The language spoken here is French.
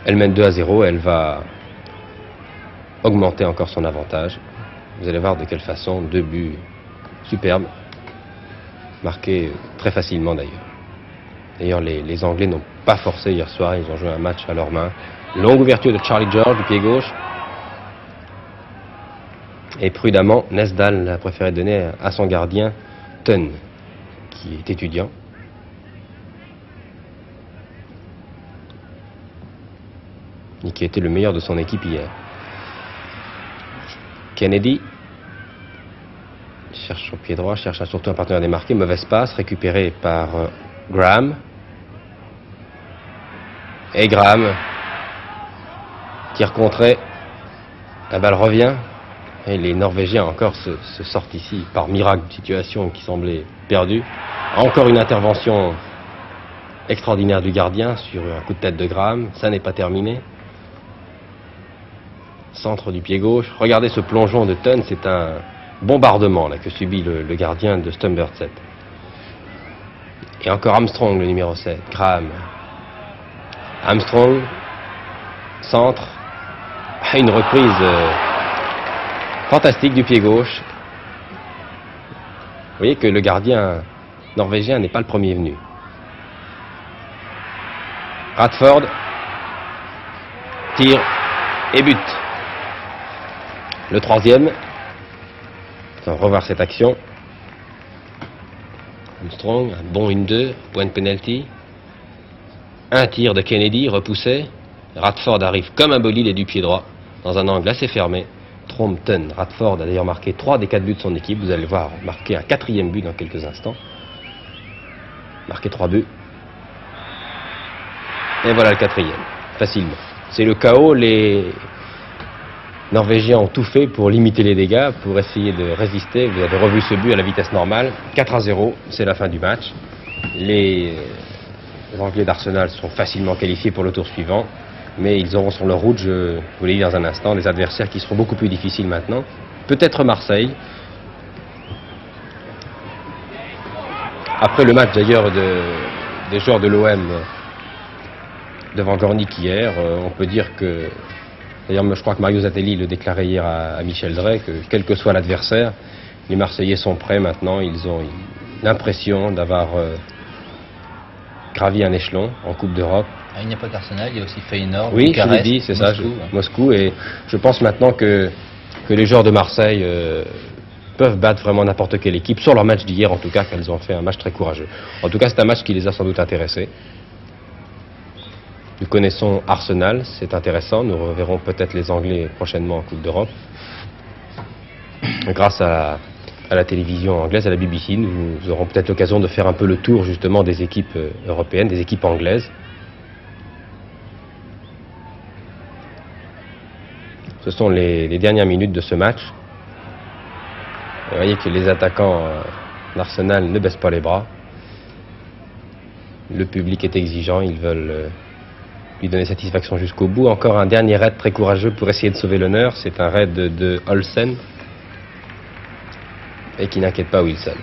Elle mène 2-0, elle va augmenter encore son avantage. Vous allez voir de quelle façon, 2 buts superbes, marqués très facilement d'ailleurs. D'ailleurs, les Anglais n'ont pas forcé hier soir, ils ont joué un match à leurs mains. Longue ouverture de Charlie George du pied gauche. Et prudemment, Nesdal a préféré donner à son gardien, Tunn, qui est étudiant. Et qui a été le meilleur de son équipe hier. Kennedy cherche au pied droit, cherche surtout un partenaire démarqué. Mauvaise passe, récupérée par Graham. Et Graham, tir contré. La balle revient. Et les Norvégiens encore se sortent ici par miracle, de situation qui semblait perdue. Encore une intervention extraordinaire du gardien sur un coup de tête de Graham. Ça n'est pas terminé. Centre du pied gauche. Regardez ce plongeon de Tunn, c'est un bombardement là, que subit le gardien de Stumberset. Et encore Armstrong, le numéro 7. Graham. Armstrong. Centre. Une reprise fantastique du pied gauche. Vous voyez que le gardien norvégien n'est pas le premier venu. Radford. Tire et but. Le troisième. On va revoir cette action. Armstrong, un bon 1-2, point de penalty. Un tir de Kennedy, repoussé. Radford arrive comme un bolide et du pied droit, dans un angle assez fermé. Trompe Tunn. Radford a d'ailleurs marqué 3 des 4 buts de son équipe. Vous allez le voir, marquer un 4e but dans quelques instants. Marqué 3 buts. Et voilà le 4e, facilement. C'est le chaos, les Norvégiens ont tout fait pour limiter les dégâts, pour essayer de résister. Vous avez revu ce but à la vitesse normale. 4-0, c'est la fin du match. Les Anglais d'Arsenal sont facilement qualifiés pour le tour suivant, mais ils auront sur leur route, je vous l'ai dit dans un instant, des adversaires qui seront beaucoup plus difficiles maintenant. Peut-être Marseille. Après le match d'ailleurs des joueurs de l'OM devant Gornik hier, on peut dire que, d'ailleurs je crois que Mario Zatelli le déclarait hier à Michel Drey, que quel que soit l'adversaire, les Marseillais sont prêts maintenant, ils ont l'impression d'avoir gravi un échelon en Coupe d'Europe. Il n'y a pas qu'Arsenal, il y a aussi Feyenoord, oui, Bucarest, je l'ai dit, c'est ça, Moscou, et je pense maintenant que les joueurs de Marseille peuvent battre vraiment n'importe quelle équipe, sur leur match d'hier en tout cas, qu'elles ont fait un match très courageux. En tout cas, c'est un match qui les a sans doute intéressés. Nous connaissons Arsenal, c'est intéressant. Nous reverrons peut-être les Anglais prochainement en Coupe d'Europe. Grâce à la télévision anglaise, à la BBC, nous aurons peut-être l'occasion de faire un peu le tour justement des équipes européennes, des équipes anglaises. Ce sont les dernières minutes de ce match. Vous voyez que les attaquants d'Arsenal ne baissent pas les bras. Le public est exigeant, ils veulent lui donner satisfaction jusqu'au bout. Encore un dernier raid très courageux pour essayer de sauver l'honneur. C'est un raid de Olsen et qui n'inquiète pas Wilson.